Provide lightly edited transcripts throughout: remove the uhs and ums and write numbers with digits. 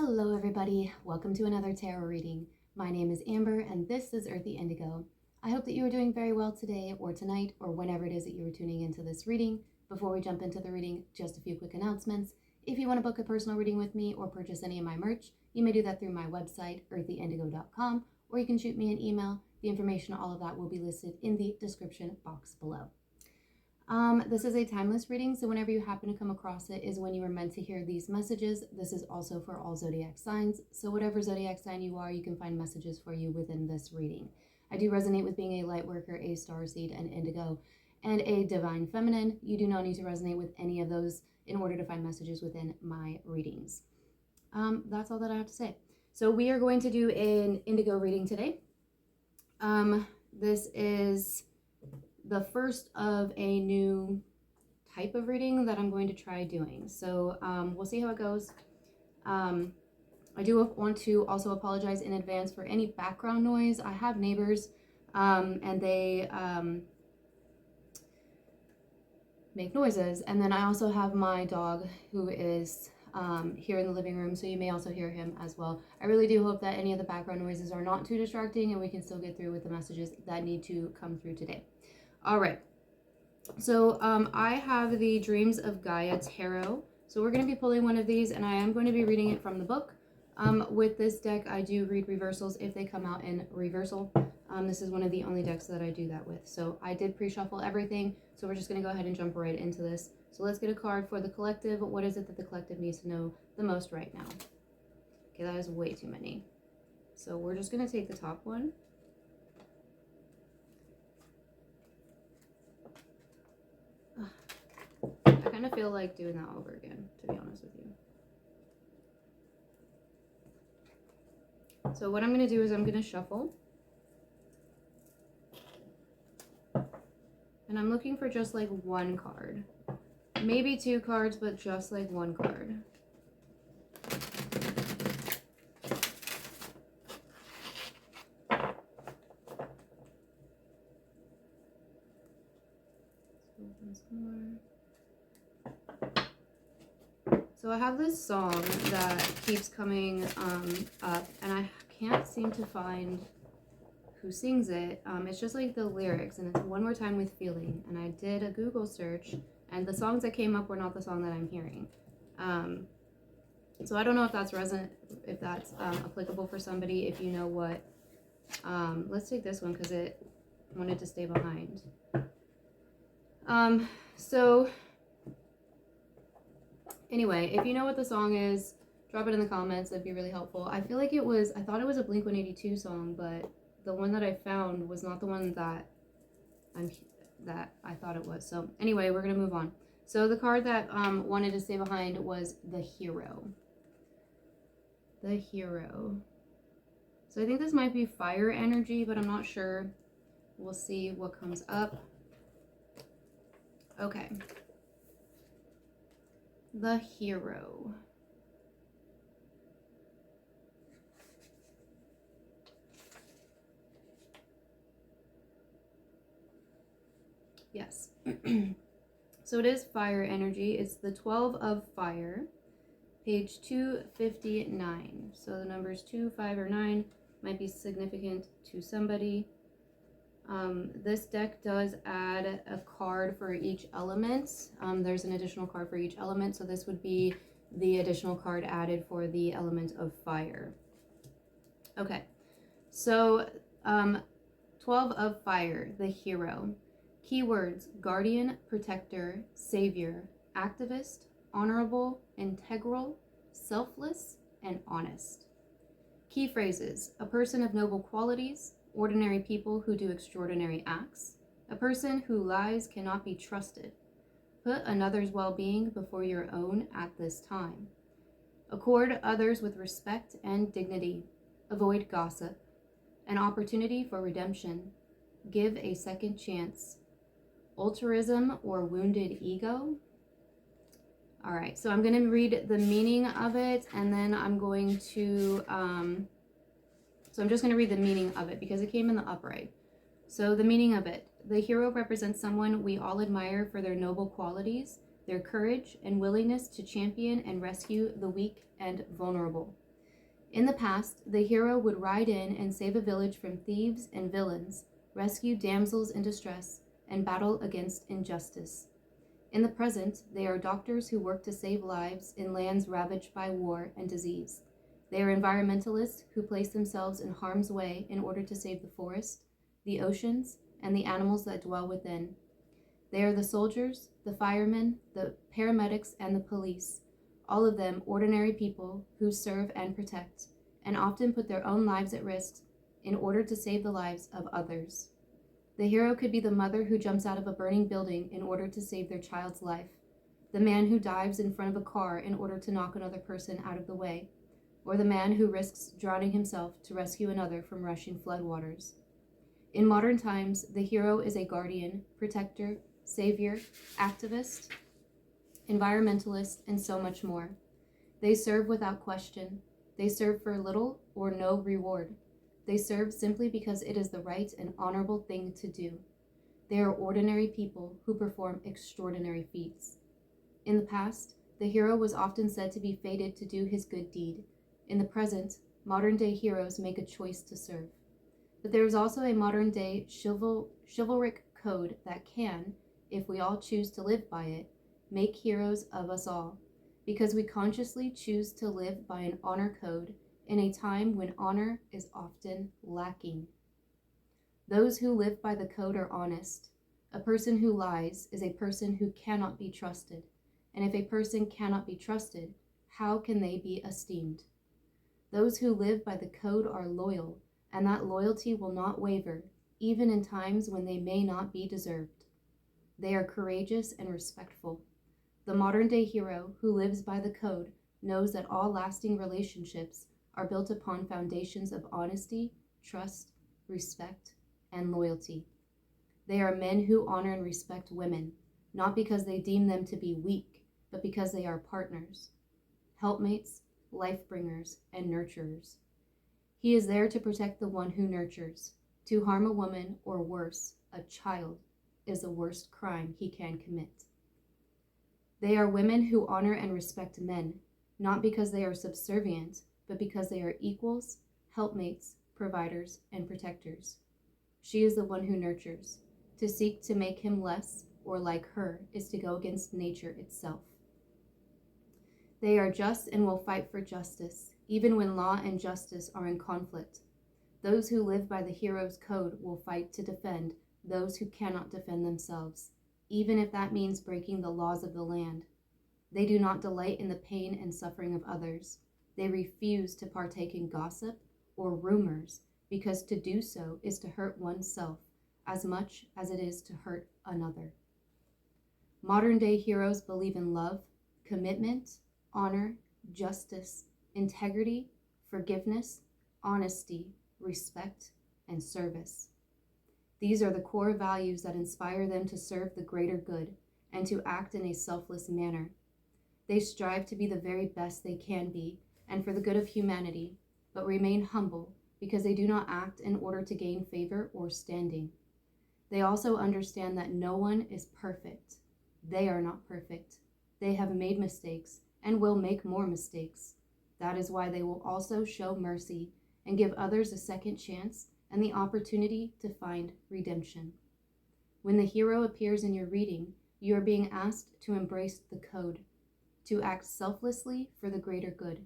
Hello everybody, welcome to another tarot reading. My name is Amber and this is Earthy Indigo. I hope that you are doing very well today or tonight or whenever it is that you are tuning into this reading. Before we jump into the reading, just a few quick announcements. If you want to book a personal reading with me or purchase any of my merch, you may do that through my website, earthyindigo.com, or you can shoot me an email. The information, all of that will be listed in the description box below. This is a timeless reading, so whenever you happen to come across it is when you are meant to hear these messages. This is also for all zodiac signs, so whatever zodiac sign you are, you can find messages for you within this reading. I do resonate with being a Lightworker, a Starseed, an Indigo, and a Divine Feminine. You do not need to resonate with any of those in order to find messages within my readings. That's all that I have to say. So we are going to do an Indigo reading today. This is the first of a new type of reading that I'm going to try doing. So we'll see how it goes. I do want to also apologize in advance for any background noise. I have neighbors and they make noises. And then I also have my dog who is here in the living room, so you may also hear him as well. I really do hope that any of the background noises are not too distracting and we can still get through with the messages that need to come through today. All right, so I have the Dreams of Gaia Tarot. So we're going to be pulling one of these, and I am going to be reading it from the book. With this deck, I do read reversals if they come out in reversal. This is one of the only decks that I do that with. So I did pre-shuffle everything, so we're just going to go ahead and jump right into this. So let's get a card for the collective. What is it that the collective needs to know the most right now? Okay, that is way too many. So we're just going to take the top one. I kind of feel like doing that over again, to be honest with you. So what I'm going to do is I'm going to shuffle. And I'm looking for just like one card. Maybe two cards, but just like one card. So I have this song that keeps coming up, and I can't seem to find who sings it. It's just like the lyrics, and it's One More Time with Feeling. And I did a Google search, and the songs that came up were not the song that I'm hearing. So I don't know if that's applicable for somebody. If you know what, let's take this one because it wanted to stay behind. So anyway, if you know what the song is, drop it in the comments. That'd be really helpful. I feel like I thought it was a Blink-182 song, but the one that I found was not the one that I thought it was. So anyway, we're gonna move on. So the card that wanted to stay behind was the Hero. The Hero. So I think this might be fire energy, but I'm not sure. We'll see what comes up. Okay. The Hero. Yes. So it is fire energy. It's the 12 of Fire, page 259. So the numbers 2, 5, or 9 might be significant to somebody. This deck does add a card for each element. There's an additional card for each element, so this would be the additional card added for the element of fire. Okay, so 12 of Fire, the Hero. Keywords: guardian, protector, savior, activist, honorable, integral, selfless, and honest. Key phrases: a person of noble qualities, ordinary people who do extraordinary acts, a person who lies cannot be trusted, put another's well-being before your own at this time, accord others with respect and dignity, avoid gossip, an opportunity for redemption, give a second chance, altruism or wounded ego. All right, so I'm going to read the meaning of it, and then I'm going to so I'm just going to read the meaning of it because it came in the upright. So the meaning of it: the hero represents someone we all admire for their noble qualities, their courage and willingness to champion and rescue the weak and vulnerable. In the past, the hero would ride in and save a village from thieves and villains, rescue damsels in distress, and battle against injustice. In the present, they are doctors who work to save lives in lands ravaged by war and disease. They are environmentalists who place themselves in harm's way in order to save the forest, the oceans, and the animals that dwell within. They are the soldiers, the firemen, the paramedics, and the police, all of them ordinary people who serve and protect, and often put their own lives at risk in order to save the lives of others. The hero could be the mother who jumps out of a burning building in order to save their child's life, the man who dives in front of a car in order to knock another person out of the way, or the man who risks drowning himself to rescue another from rushing floodwaters. In modern times, the hero is a guardian, protector, savior, activist, environmentalist, and so much more. They serve without question. They serve for little or no reward. They serve simply because it is the right and honorable thing to do. They are ordinary people who perform extraordinary feats. In the past, the hero was often said to be fated to do his good deed. In the present, modern-day heroes make a choice to serve. But there is also a modern-day chivalric code that can, if we all choose to live by it, make heroes of us all, because we consciously choose to live by an honor code in a time when honor is often lacking. Those who live by the code are honest. A person who lies is a person who cannot be trusted, and if a person cannot be trusted, how can they be esteemed? Those who live by the code are loyal, and that loyalty will not waver, even in times when they may not be deserved. They are courageous and respectful. The modern-day hero who lives by the code knows that all lasting relationships are built upon foundations of honesty, trust, respect, and loyalty. They are men who honor and respect women, not because they deem them to be weak, but because they are partners, helpmates, life-bringers, and nurturers. He is there to protect the one who nurtures. To harm a woman, or worse, a child, is the worst crime he can commit. They are women who honor and respect men, not because they are subservient, but because they are equals, helpmates, providers, and protectors. She is the one who nurtures. To seek to make him less or like her is to go against nature itself. They are just and will fight for justice, even when law and justice are in conflict. Those who live by the hero's code will fight to defend those who cannot defend themselves, even if that means breaking the laws of the land. They do not delight in the pain and suffering of others. They refuse to partake in gossip or rumors, because to do so is to hurt oneself as much as it is to hurt another. Modern-day heroes believe in love, commitment, honor, justice, integrity, forgiveness, honesty, respect, and service. These are the core values that inspire them to serve the greater good and to act in a selfless manner. They strive to be the very best they can be and for the good of humanity, but remain humble because they do not act in order to gain favor or standing. They also understand that no one is perfect. They are not perfect. They have made mistakes and will make more mistakes. That is why they will also show mercy and give others a second chance and the opportunity to find redemption. When the hero appears in your reading, you are being asked to embrace the code, to act selflessly for the greater good.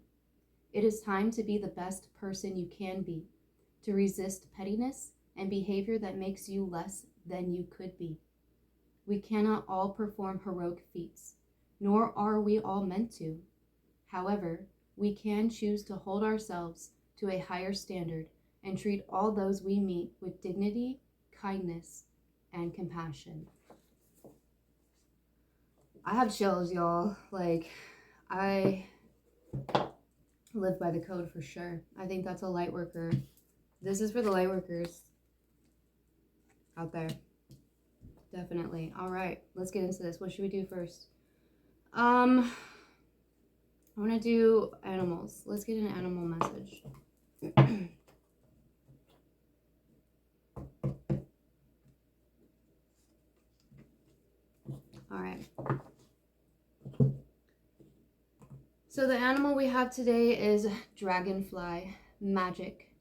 It is time to be the best person you can be, to resist pettiness and behavior that makes you less than you could be. We cannot all perform heroic feats, nor are we all meant to. However, we can choose to hold ourselves to a higher standard and treat all those we meet with dignity, kindness, and compassion. I have chills, y'all. I live by the code for sure. I think that's a Lightworker. This is for the Lightworkers out there. Definitely. All right, let's get into this. What should we do first? I want to do animals. Let's get an animal message. All right. So So the animal we have today is dragonfly, magic.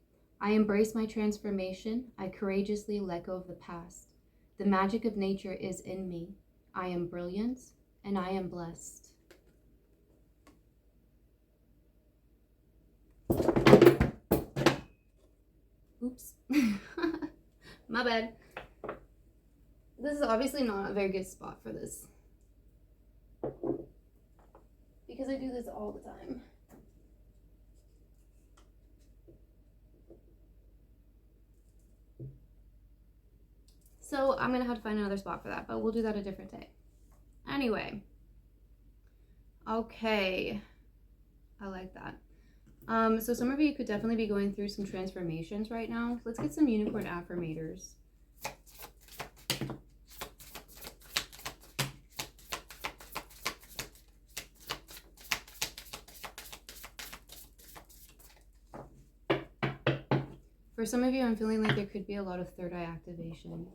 I embrace my transformation. I courageously let go of the past. The magic of nature is in me. I am brilliant and I am blessed. Oops. My bad. This is obviously not a very good spot for this, because I do this all the time. So I'm gonna have to find another spot for that, but we'll do that a different day. Anyway. Okay. I like that. So some of you could definitely be going through some transformations right now. Let's get some unicorn affirmators. For some of you, I'm feeling like there could be a lot of third eye activation.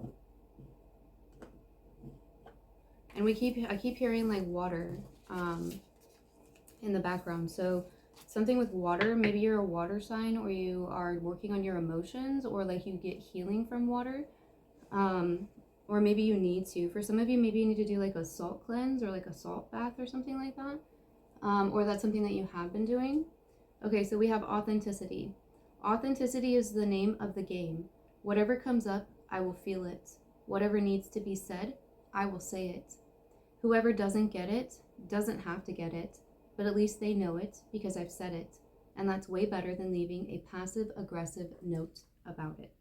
And I keep hearing like water in the background. So something with water, maybe you're a water sign, or you are working on your emotions, or like you get healing from water. Or maybe you need to. For some of you, maybe you need to do like a salt cleanse or like a salt bath or something like that. Or that's something that you have been doing. Okay, so we have authenticity. Authenticity is the name of the game. Whatever comes up, I will feel it. Whatever needs to be said, I will say it. Whoever doesn't get it, doesn't have to get it, but at least they know it because I've said it. And that's way better than leaving a passive-aggressive note about it.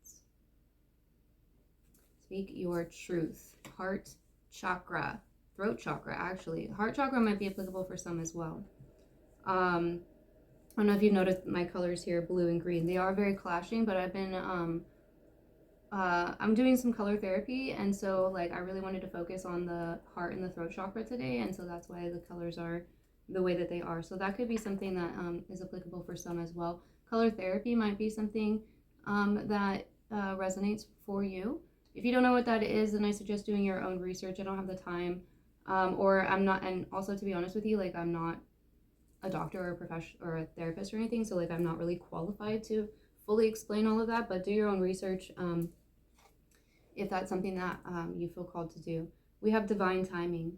Speak your truth. Heart chakra. Throat chakra, actually. Heart chakra might be applicable for some as well. I don't know if you've noticed my colors here, blue and green. They are very clashing, but I've been, I'm doing some color therapy, and so like I really wanted to focus on the heart and the throat chakra today, and so that's why the colors are the way that they are. So that could be something that is applicable for some as well. Color therapy might be something that resonates for you. If you don't know what that is, then I suggest doing your own research. I don't have the time, or I'm not, and also to be honest with you, like I'm not a doctor or a professional or a therapist or anything, so like I'm not really qualified to fully explain all of that, but do your own research if that's something that you feel called to do. We have divine timing.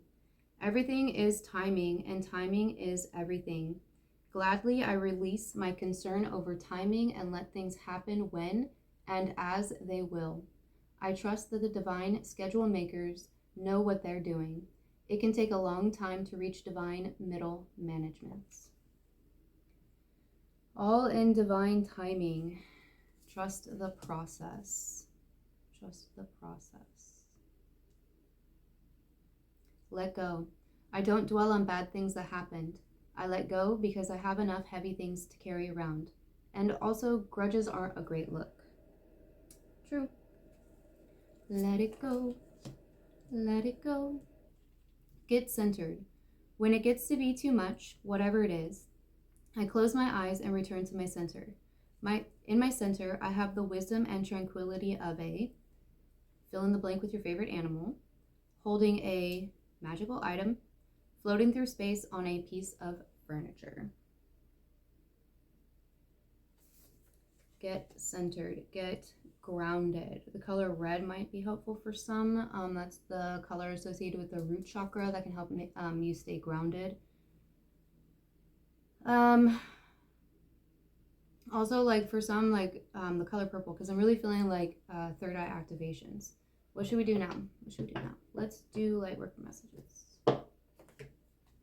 Everything is timing, and timing is everything. Gladly I release my concern over timing and let things happen when and as they will. I trust that the divine schedule makers know what they're doing. It can take a long time to reach divine middle management. All in divine timing. Trust the process. Trust the process. Let go. I don't dwell on bad things that happened. I let go because I have enough heavy things to carry around. And also, grudges aren't a great look. True. Let it go. Let it go. Get centered. When it gets to be too much, whatever it is, I close my eyes and return to my center. In my center, I have the wisdom and tranquility of a, fill in the blank with your favorite animal, holding a magical item, floating through space on a piece of furniture. Get centered, get grounded. The color red might be helpful for some. That's the color associated with the root chakra that can help you stay grounded. Also, like for some, like the color purple, because I'm really feeling like third eye activations. What should we do now? What should we do now? Let's do Lightworker messages.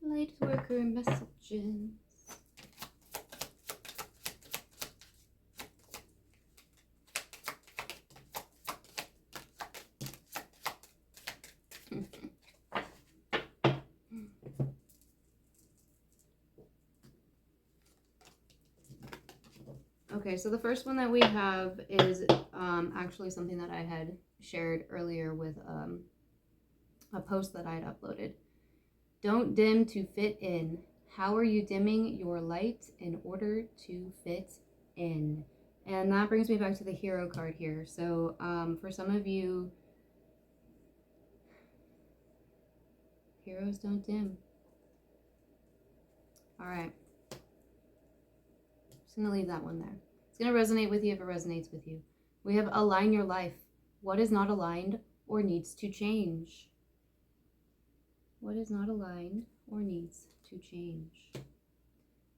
Lightworker messages. Okay, so the first one that we have is actually something that I had shared earlier with a post that I had uploaded. Don't dim to fit in. How are you dimming your light in order to fit in? And that brings me back to the hero card here. So for some of you, heroes don't dim. All right. Just going to leave that one there. It's going to resonate with you if it resonates with you. We have align your life. What is not aligned or needs to change? What is not aligned or needs to change?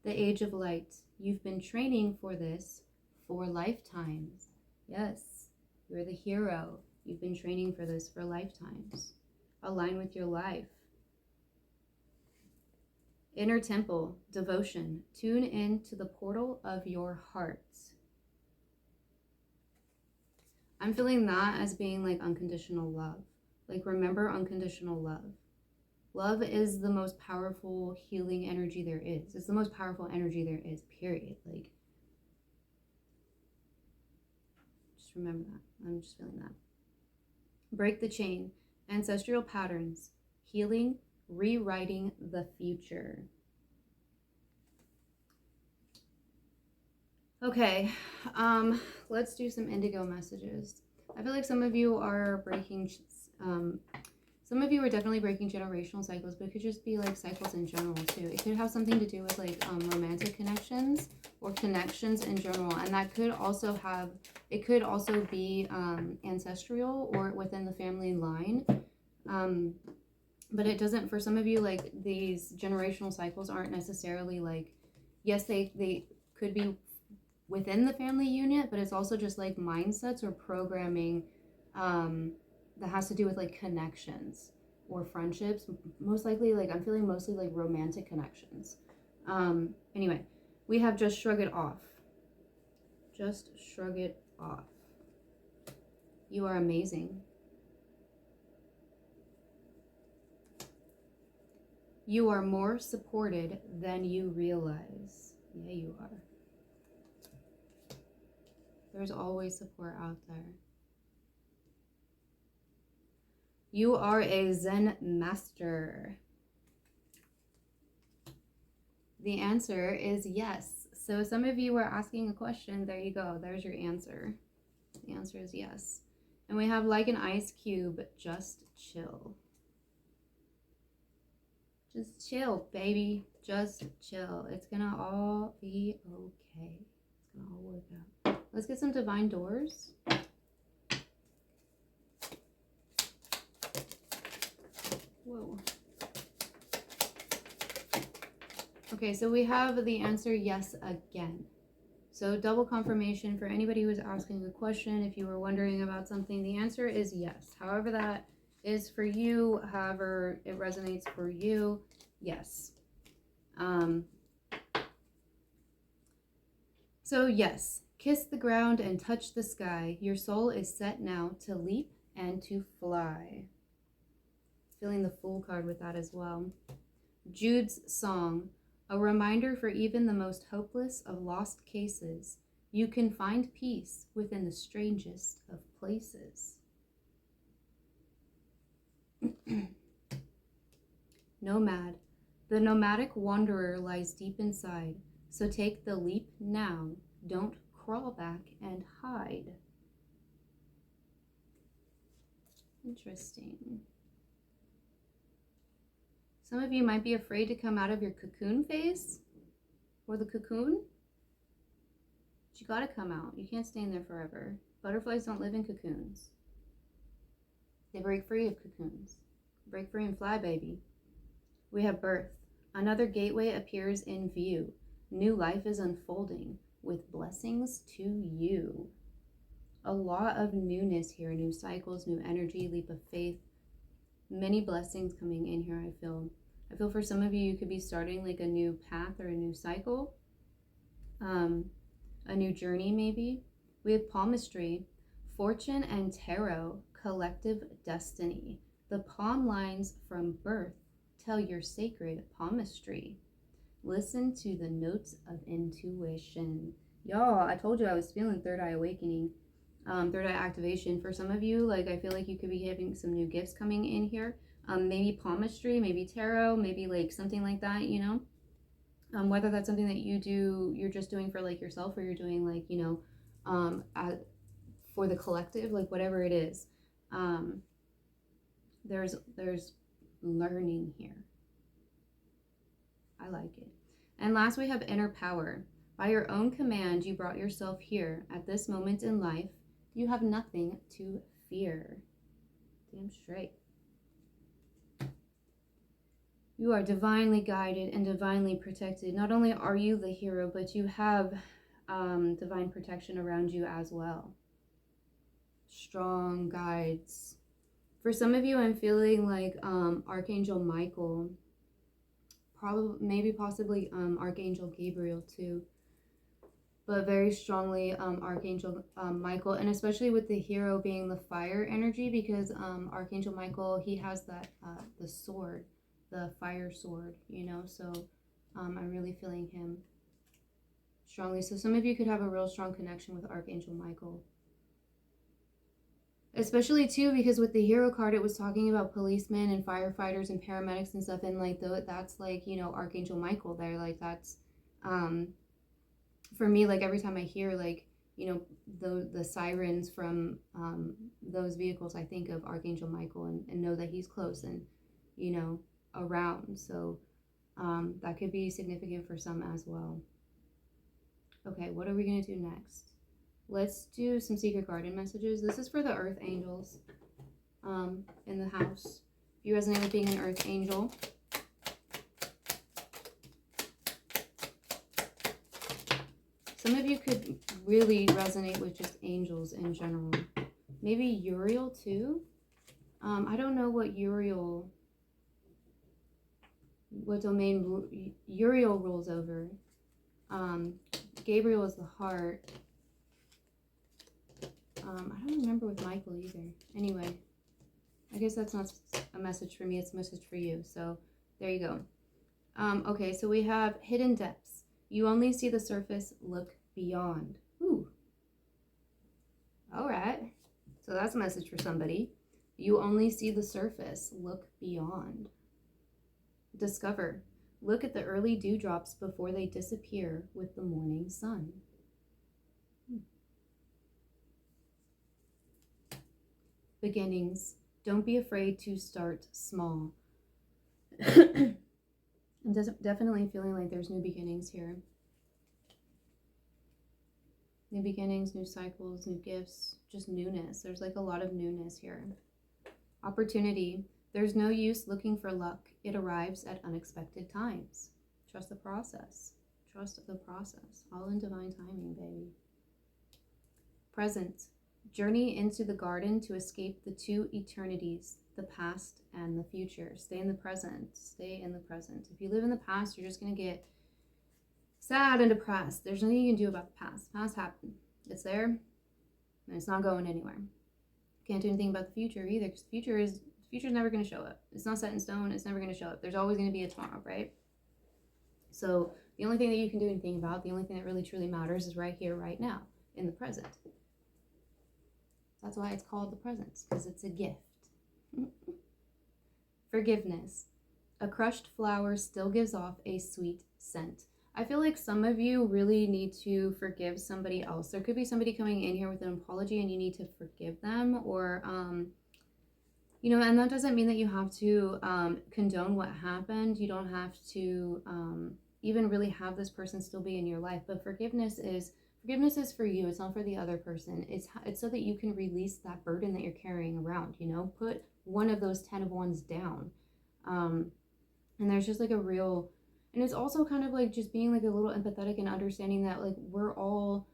The age of light. You've been training for this for lifetimes. Yes, you're the hero. You've been training for this for lifetimes. Align with your life. Inner temple, devotion. Tune in to the portal of your heart. I'm feeling that as being like unconditional love. Like, remember unconditional love. Love is the most powerful healing energy there is. It's the most powerful energy there is, period. Like, just remember that. I'm just feeling that. Break the chain. Ancestral patterns. Healing. Rewriting the future. Okay, let's do some indigo messages. I feel like some of you are breaking, some of you are definitely breaking generational cycles, but it could just be like cycles in general too. It could have something to do with like romantic connections or connections in general, and that could also have, it could also be ancestral or within the family line. But it doesn't, for some of you, like these generational cycles aren't necessarily like, yes, they could be within the family unit, but it's also just like mindsets or programming that has to do with like connections or friendships. Most likely, like I'm feeling mostly like romantic connections. Anyway, we have just shrug it off. Just shrug it off. You are amazing. You are more supported than you realize. Yeah, you are. There's always support out there. You are a Zen master. The answer is yes. So some of you are asking a question. There you go. There's your answer. The answer is yes. And we have like an ice cube. Just chill. Just chill, baby. Just chill. It's gonna all be okay. It's gonna all work out. Let's get some divine doors. Whoa. Okay, so we have the answer yes again. So double confirmation for anybody who's asking a question. If you were wondering about something, the answer is yes. However that is for you, however it resonates for you, yes. So yes, kiss the ground and touch the sky. Your soul is set now to leap and to fly. Feeling the Fool card with that as well. Jude's song, a reminder for even the most hopeless of lost cases. You can find peace within the strangest of places. Nomad. The nomadic wanderer lies deep inside, so take the leap now. Don't crawl back and hide. Interesting. Some of you might be afraid to come out of your cocoon phase or the cocoon. But you gotta come out. You can't stay in there forever. Butterflies don't live in cocoons. They break free of cocoons. Break free and fly, baby. We have birth. Another gateway appears in view. New life is unfolding with blessings to you. A lot of newness here. New cycles, new energy, leap of faith. Many blessings coming in here, I feel. I feel for some of you, you could be starting like a new path or a new cycle. A new journey maybe. We have palmistry, fortune and tarot, collective destiny. The palm lines from birth tell your sacred palmistry. Listen to the notes of intuition. Y'all, I told you I was feeling third eye awakening, third eye activation. For some of you, like I feel like you could be having some new gifts coming in here. Maybe palmistry, maybe tarot, maybe like something like that, you know. Whether that's something that you do, you're just doing for like yourself, or you're doing like, you know, for the collective, like whatever it is. There's learning here. I like it. And last we have inner power. By your own command, you brought yourself here. At this moment in life, you have nothing to fear. Damn straight. You are divinely guided and divinely protected. Not only are you the hero, but you have divine protection around you as well. Strong guides. For some of you, I'm feeling like Archangel Michael, maybe possibly Archangel Gabriel too, but very strongly Archangel Michael, and especially with the hero being the fire energy, because Archangel Michael, he has that the sword, the fire sword, you know, so I'm really feeling him strongly. So some of you could have a real strong connection with Archangel Michael. Especially too, because with the hero card, it was talking about policemen and firefighters and paramedics and stuff, and like that's like, you know, Archangel Michael there, like that's for me, like every time I hear like, you know, the sirens from those vehicles, I think of Archangel Michael and know that he's close and, you know, around. So that could be significant for some as well. Okay, what are we gonna do next? Let's do some Secret Garden messages. This is for the Earth Angels in the house. If you resonate with being an Earth Angel. Some of you could really resonate with just angels in general. Maybe Uriel too. I don't know what domain Uriel rules over. Gabriel is the heart. I don't remember with Michael either. Anyway, I guess that's not a message for me, it's a message for you. So there you go. Okay, so we have hidden depths. You only see the surface, look beyond. Ooh. All right. So that's a message for somebody. You only see the surface, look beyond. Discover. Look at the early dewdrops before they disappear with the morning sun. Beginnings. Don't be afraid to start small. I'm definitely feeling like there's new beginnings here. New beginnings, new cycles, new gifts, just newness. There's like a lot of newness here. Opportunity. There's no use looking for luck. It arrives at unexpected times. Trust the process. Trust the process. All in divine timing, baby. Present. Journey into the garden to escape the two eternities, the past and the future. Stay in the present. Stay in the present. If you live in the past, you're just going to get sad and depressed. There's nothing you can do about the past. The past happened. It's there, and it's not going anywhere. Can't do anything about the future either, because the future's never going to show up. It's not set in stone. It's never going to show up. There's always going to be a tomorrow, right? So the only thing that you can do anything about, the only thing that really truly matters is right here, right now, in the present. That's why it's called the present, because it's a gift. Forgiveness. A crushed flower still gives off a sweet scent. I feel like some of you really need to forgive somebody else. There could be somebody coming in here with an apology and you need to forgive them, or, you know, and that doesn't mean that you have to condone what happened. You don't have to even really have this person still be in your life, but forgiveness is for you. It's not for the other person. It's so that you can release that burden that you're carrying around, you know, put one of those 10 of wands down. And there's just like a real, and it's also kind of like just being like a little empathetic and understanding that like we're all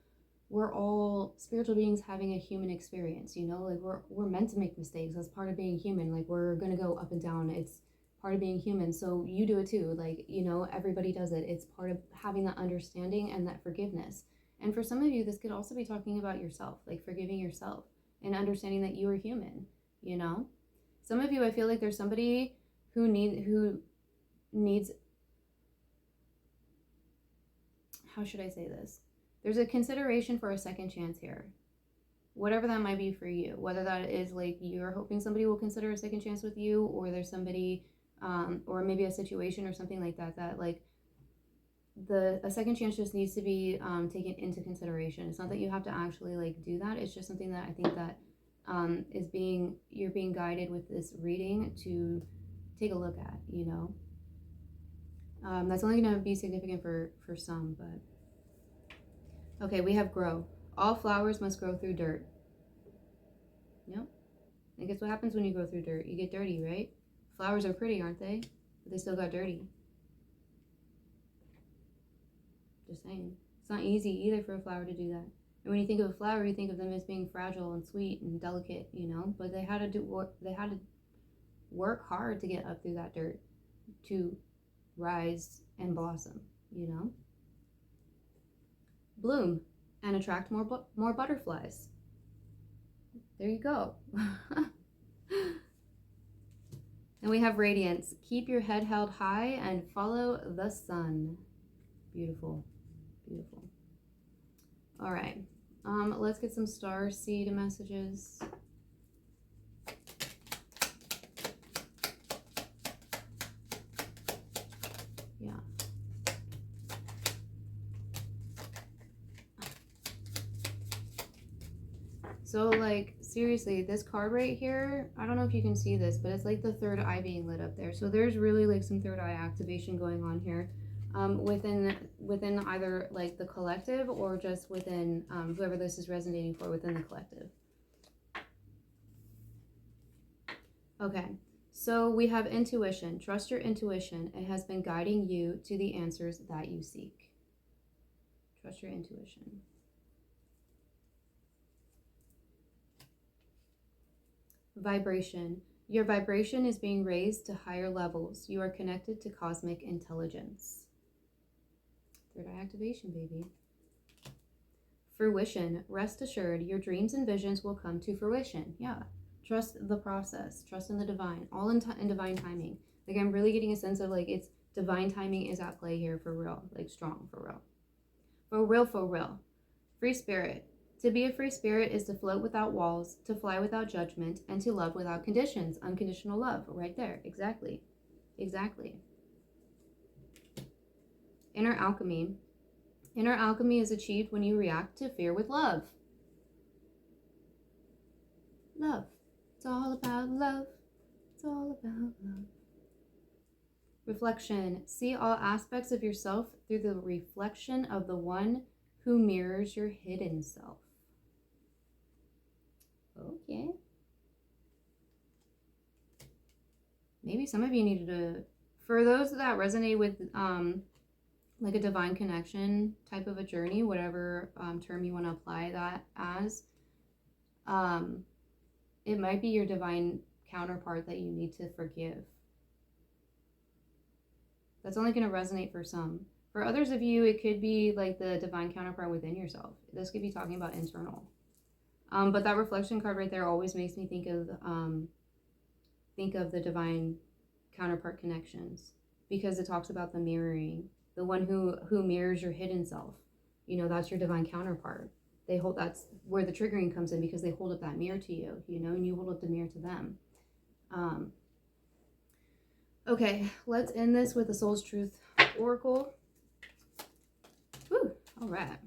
spiritual beings having a human experience, you know, like we're meant to make mistakes. That's part of being human. Like we're going to go up and down. It's part of being human. So you do it too. Like, you know, everybody does it. It's part of having that understanding and that forgiveness. And for some of you, this could also be talking about yourself, like forgiving yourself and understanding that you are human, you know? Some of you, I feel like there's somebody who needs, how should I say this? There's a consideration for a second chance here. Whatever that might be for you, whether that is like you're hoping somebody will consider a second chance with you, or there's somebody, or maybe a situation or something like that, that like a second chance just needs to be taken into consideration. It's not that you have to actually like do that. It's just something that I think that you're being guided with this reading to take a look at, you know. That's only going to be significant for some, but Okay, we have grow. All flowers must grow through dirt. Yep. And guess what happens when you grow through dirt? You get dirty, right? Flowers are pretty, aren't they? But they still got dirty. Just saying. It's not easy either for a flower to do that. And when you think of a flower, you think of them as being fragile and sweet and delicate, you know. But they had to do work. They had to work hard to get up through that dirt to rise and blossom, you know. Bloom and attract more butterflies. There you go. And we have radiance. Keep your head held high and follow the sun. Beautiful, beautiful. All right, let's get some starseed messages. Yeah. So, like, seriously, this card right here, I don't know if you can see this, but it's like the third eye being lit up there. So there's really like some third eye activation going on here, within either like the collective or just within whoever this is resonating for within the collective. Okay, so we have intuition. Trust your intuition. It has been guiding you to the answers that you seek. Trust your intuition. Vibration. Your vibration is being raised to higher levels. You are connected to cosmic intelligence. Third eye activation, baby. Fruition. Rest assured, your dreams and visions will come to fruition. Yeah. Trust the process. Trust in the divine. All in divine timing. Like, I'm really getting a sense of, like, it's divine timing is at play here for real. Like, strong, for real. For real, for real. Free spirit. To be a free spirit is to float without walls, to fly without judgment, and to love without conditions. Unconditional love, right there. Exactly. Exactly. Inner alchemy. Inner alchemy is achieved when you react to fear with love. Love. It's all about love. It's all about love. Reflection. See all aspects of yourself through the reflection of the one who mirrors your hidden self. Okay. Maybe some of you needed to, for those that resonate with like a divine connection type of a journey, whatever term you want to apply that as, it might be your divine counterpart that you need to forgive. That's only going to resonate for some. For others of you, it could be like the divine counterpart within yourself. This could be talking about internal. But that reflection card right there always makes me think of the divine counterpart connections, because it talks about the mirroring, the one who mirrors your hidden self. You know, that's your divine counterpart. That's where the triggering comes in, because they hold up that mirror to you, you know, and you hold up the mirror to them. Okay, let's end this with the Soul's Truth Oracle. Woo, all right.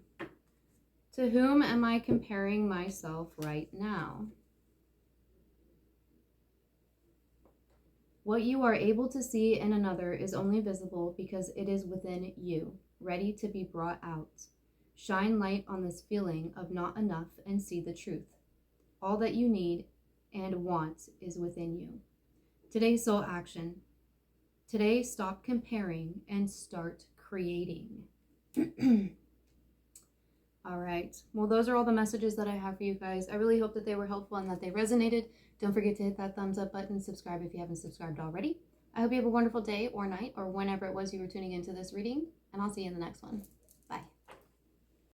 To whom am I comparing myself right now? What you are able to see in another is only visible because it is within you, ready to be brought out. Shine light on this feeling of not enough and see the truth. All that you need and want is within you. Today's soul action. Today, stop comparing and start creating. All right. Well, those are all the messages that I have for you guys. I really hope that they were helpful and that they resonated. Don't forget to hit that thumbs up button, subscribe if you haven't subscribed already. I hope you have a wonderful day or night or whenever it was you were tuning into this reading, and I'll see you in the next one.